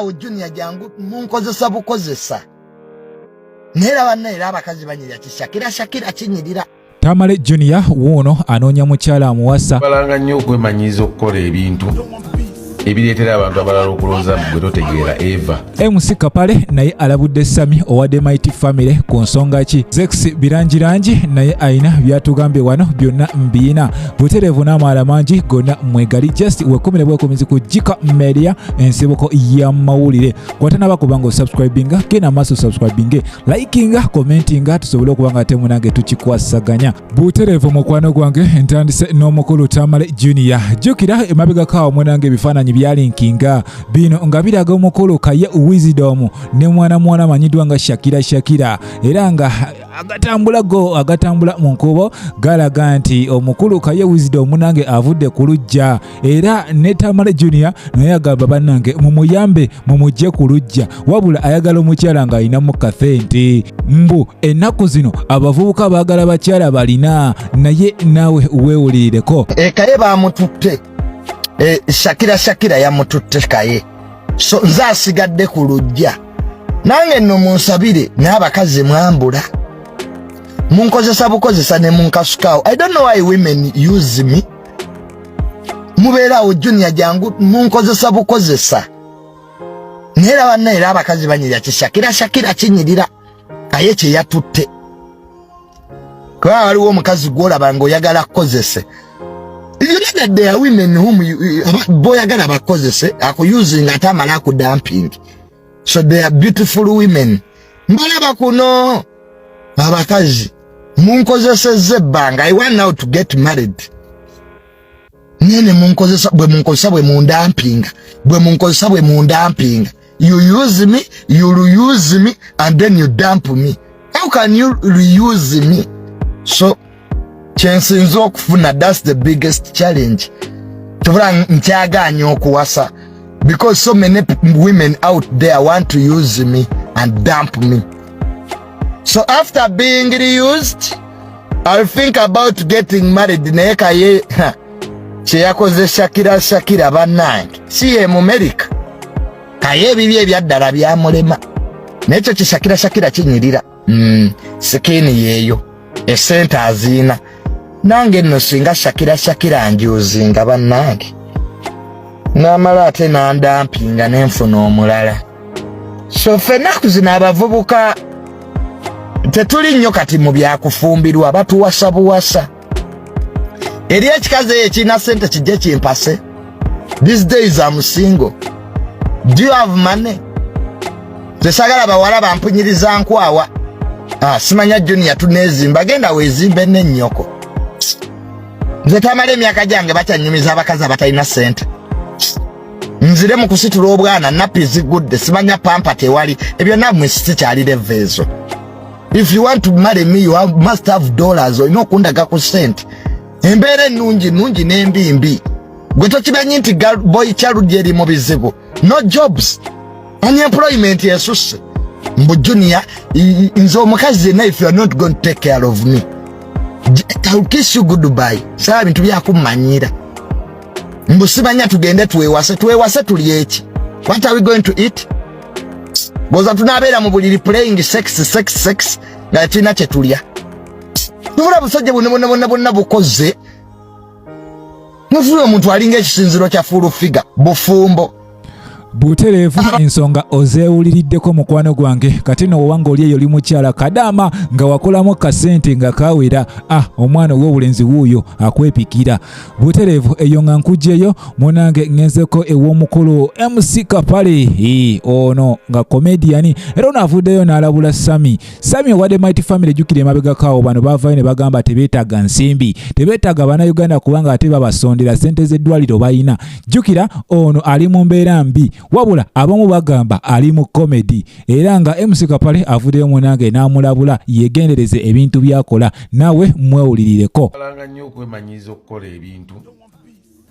mubeerawo Junior jangu munkozesa bukozesa neera bannaera abakazi banyirira Shakira kinyirira. Tamale Jr wuno anoonya mukyala amuwasa. Balanga nnyo okwemanyiiza okukola ebintu ebireetera abantu abalala okulowooza gwe totegeera Eva. MC Kapale naye alabudde Sammy owadde Mighty Family ku nsonga ki. Zex birangirangi naye ayina byatugambye wano byonna mbiina. Butereevu n'amaala mangi gonna mwegali just wekumire bwekomizi ku KIKA Media ensibuko y'amawulire. Kwatanaba kubanga osubscribinga genda maaso subscribinge likinga commentinga tusobole okubanga ate munange tukikwasaganya. Butereevu mukwano gwange ntandise n'omukulu Tamale Jr. Jjukira emabega kaawo munange ebifaananyi byalinkinga bino nga biraga omukulu Kaye Wisdom ne mwana manyiddwa nga Shakira era nga agatambula mu nkubo galaga nti omukulu Kaye Wisdom nange avudde ku lujja era ne Tamale Jr naye agamba bannange mumuyambe mumujje ku lujja wabula ayagala omukyala nga ayinamu kathenti mbu ennaku zino abavubuka baagala bakyala balina naye naawe weewulirireko. Kaye bamututte Shakira yamututte Kaye so nze asigadde ku lujja nange nno munsabire n'abakazi mwambula munkozesa bukozesa ne munkasukawo. I don't know why women use me. Mubeerawo Junior jangu munkozesa bukozesa neera bannaera abakazi banyirira Shakira kinyirira Kaye kye yatutte kuba waliwo omukazi gw'olaba ng'oyagala kukozese. You know that there are women whom boyagala bakozese using atamala ku dumping. So they are beautiful women. Mbalaba kuno abakazi munkozesezze ebbanga. I want now to get married. Nene munkozesa bwe mundampinga. You use me, you reuse me, and then you dump me. How can you reuse me? So kyensinza okufuna, that's the biggest challenge. Tubula nkyagaanya okuwasa because so many women out there want to use me and dump me. So after being reused, I'll think about getting married. Naye Kaye kye yakoze Shakira bannange si ye mu America. Kaye bibi ebyaddala byamulema nekyo kye Shakira kinyirira. Sikini yeeyo esente aziina nange nno singa Shakira njuzinga bannange n'amala ate nandampinga n'enfuna omulala. So ffennaku zino abavubuka tetuli nnyo kati mu byakufumbirwa batuwasa buwasa. Eri ekikazi ekirina ssente kijje kimpase. These days I'm single. Do you have money? Tesagala bawala bampunyiriza nkwawa. Simanya Junior tunezimba genda wezimbe n'ennyoko. Nze Tamale emyaka gyange bakyanyumiza abakazi abatalina ssente. Nzire mu kusitula obwana nappi zigudde simanya pampa tewali ebyo nammwe sikyalira evveezo. If you want to marry me you must have dollars olina okundaga ku ssente. Embeera ennungi n'embimbi gwe tokimanyi nti boy child eri mu bizibu. No jobs, unemployment esusse. Mbu Junior nze omukazi yenna if you are not going to take care of me I'll kiss you goodbye. Saba bintu byakumanyira. Mbu simanya tugende tuwewase tuli eki. What are we going to eat? Boza tunabeera mu buliri playing sex nga tulina kye tulya. Tubula busajja bonna bukoze. Mufuule omuntu alinga ekisinziro kya full figure bufumbo. Butereevu ensonga ozeewuliriddeko mukwano gwange kati no wanga oli eyo oli mukyala kadama nga wakolamu kasente nga kawera omwana w'obulenzi wuuyo akwepikira. Butereevu eyo nga nkujjeyo munange ngenzeko ew'omukulu MC Kapale ono nga comedian era onaavuddeyo n'alabula Sammy owadde Mighty Family jjukira emabega kaawo bano baavayo ne bagamba tebeetaaga nsimbi tebeetaaga bannayuganda kubanga ate babasondera ssente z'eddwaliro bayina. Jjukira ono ali mu mbeera mbi wabula abamu bagamba ali mu comedy era nga MC Kapale avuddeyo munange n'amulabula yegendereze ebintu byakola nawe mwewulirireko. Balanga nnyo okwemanyiiza okukola ebintu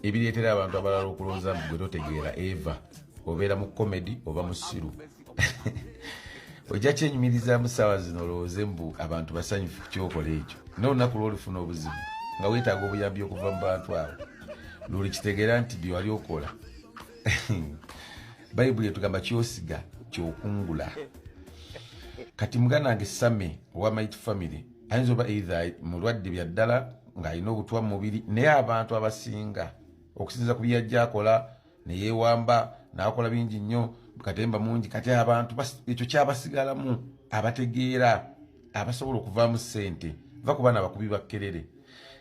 ebireetera abantu abalala okulowooza gwe totegeera Eva obeera mu comedy oba mu siru. Ojja kyenyumiriza mu ssaawa zino olowooze mbu abantu basanyufu ku kyokola ekyo n'olunaku lw'olufuna obuzibu nga weetaaga obuyambi okuva mu bantu abo luli kitegeera nti bye wali okola Bible yetugamba kyosiga kyokungula. Kati mugana nange Sammy owa Mighty Family ayinza oba either mulwadde bya ddala ng'alina obutwa mu mubiri naye abantu abasinga okusinza ku byajja akola ne yeewamba n'akola bingi nnyo katemba mungi kati abantu ekyo kyabasigalamu abategeera abasobola okuvaamu ssente va ku baana abakubi bakkerere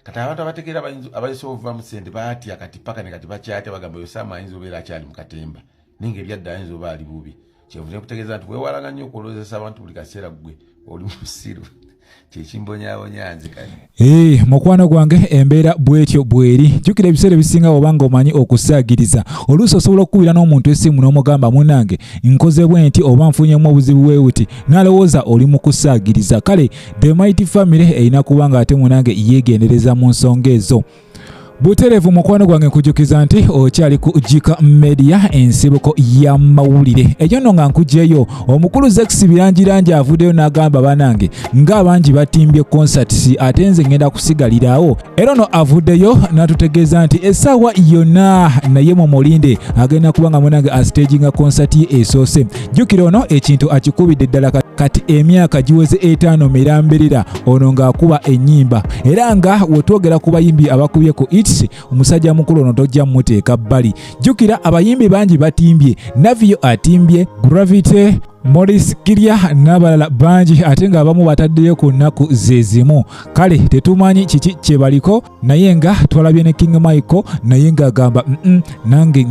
kati abantu abategeera abayisobola okuvaamu ssente baatya kati paka ne kati bakyatya bagamba Sammy ayinza obeera akyali mu katemba ninga ebyadda ayinza oba ali bubi kyevuze kutegeeza nti weewalanga nnyo okulowozesa abantu buli kaseera gwe oli musiru kyekimbonyabonya nze kati mukwano gwange embeera bwetyo bweri jjukira ebiseera ebisinga obanga omanyi okusaagiriza oluusi osobola okukubira n'omuntu essimu n'omugamba munnange nkoze bwe nti oba nfunyemu obuzibu bwe buti n'alowooza oli mu kusaagiriza kale the Mighty Family erina kuba nga ate munnange yeegendereza mu nsonga ezo. Buterevu mukwano gwange nkujukiza nti okyali ku KIKA Media ensibuko ya mawulire ejo nno nga nkugyeyo omukulu Zex birangirangi avuddeyo n'agamba banange ng'abangi batimbye concerts ate nze ngenda kusigalirawo era no avuddeyo n'atutegeeza nti essaawa yonna naye mu mulinde agenda kubanga munange astaginga concert ye esoose jjukira ono ekintu akikubidde ddala kati emyaka giweze 5 mirambirira ono ng'akuba ennyimba era nga wetwogera ku bayimbi abakubye ku omusajja mukulu ono tojja muteeka bbali jjukira abayimbi bangi batimbye Navio atimbye Gravity Morris Kirya n'abalala bangi ate ng'abamu bataddeyo ku nnaku zezimu kale tetumanyi kiki kye baliko naye nga twalabye ne King Michael naye ng'agamba nange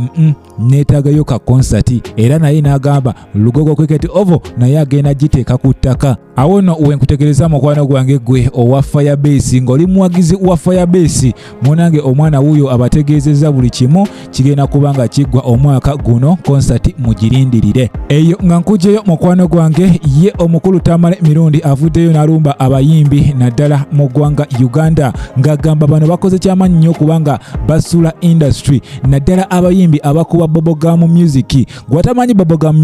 neetaagayo ka konsati era naye n'agamba Lugogo Cricket Oval naye agenda giteeka ku ttaka awo nno wenkutegereza mukwano gwange gwe owa Firebase ng'oli muwagizi wa Firebase munange omwana wuuyo abategeezezza buli kimu kigenda kuba nga kiggwa omwaka guno konsati mugirindirire eyo nga nkugyeyo mukwano gwange ye omukulu Tamale mirundi avuddeyo n'alumba abayimbi naddala mu ggwanga Uganda ng'agamba bano bakoze kyamaanyi nnyo kubanga basula industry naddala abayimbi abakuba bubblegum music gwatamanyi bubblegum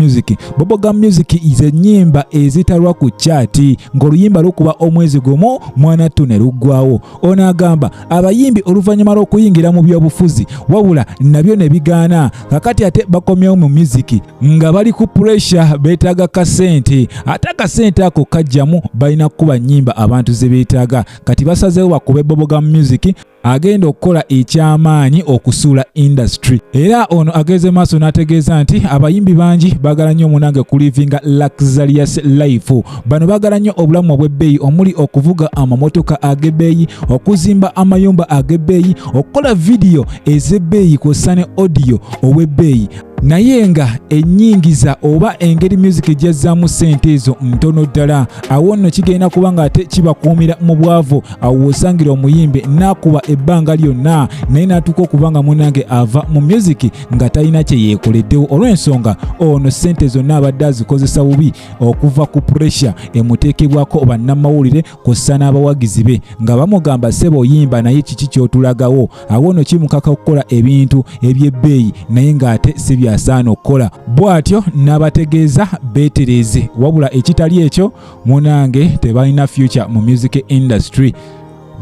music ize nnyimba ezitalwa ku chaati ng'oluyimba lukuba omwezi gumu mwana tune luggwawo ono agamba abayimbi oluvannyuma lw'okuyingira mu byobufuzi wabula nabyo ne bigaana kakati ate bakomyewo mu music nga bali ku pressure beetaaga kasente ate akasente ako kajjamu balina kukuba nnyimba abantu ze beetaaga kati basazeewo bakube bubblegum music agenda okukola ekyamaanyi okusuula industry era ono ageze maaso n'ategeeza nti abayimbi bangi baagala nnyo munange ku livinga luxurious life bano baagala nnyo obulamu obw'ebbeeyi omuli okuvuga amamotoka ag'ebbeeyi okuzimba amayumba ag'ebbeeyi okukola vidiyo ez'ebbeeyi kw'ossa ne audio ow'ebbeeyi naye nga ennyingiza oba engeri music gy'azzaamu ssente ezo ntono ddala awo nno kigenda kuba nga ate kibakuumira mu bwavu awo osangira omuyimbi n'akuba ebbanga lyonna naye n'atuuka okuba nga munange ava mu music nga talina kye yeekoleddewo olw'ensonga ono ssente zonna abadde azikozesa bubi okuva ku pressure emuteekebwako bannamawulire kw'ossa n'abawagizi be nga bamugamba ssebo oyimba naye kiki ky'otulagawo awo nno kimukaka okukola ebintu eby'ebbeeyi naye ng'ate si byasaana okukola bw'atyo n'abategeeza beetereze wabula ekitali ekyo munange tebalina future mu music industry.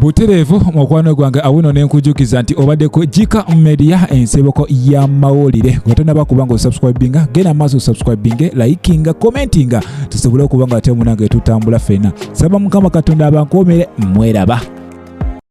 Buterevu mukwano gwange awuno nenkujukiza nti obadde ku KIKA Media ensibuko ya mawulire gwetonaba kubanga osubscribinga genda maaso subscribinge likinga commentinga tusobole okuba nga ate munange tutambula fena saba mukama katonda abankuumire mweraba.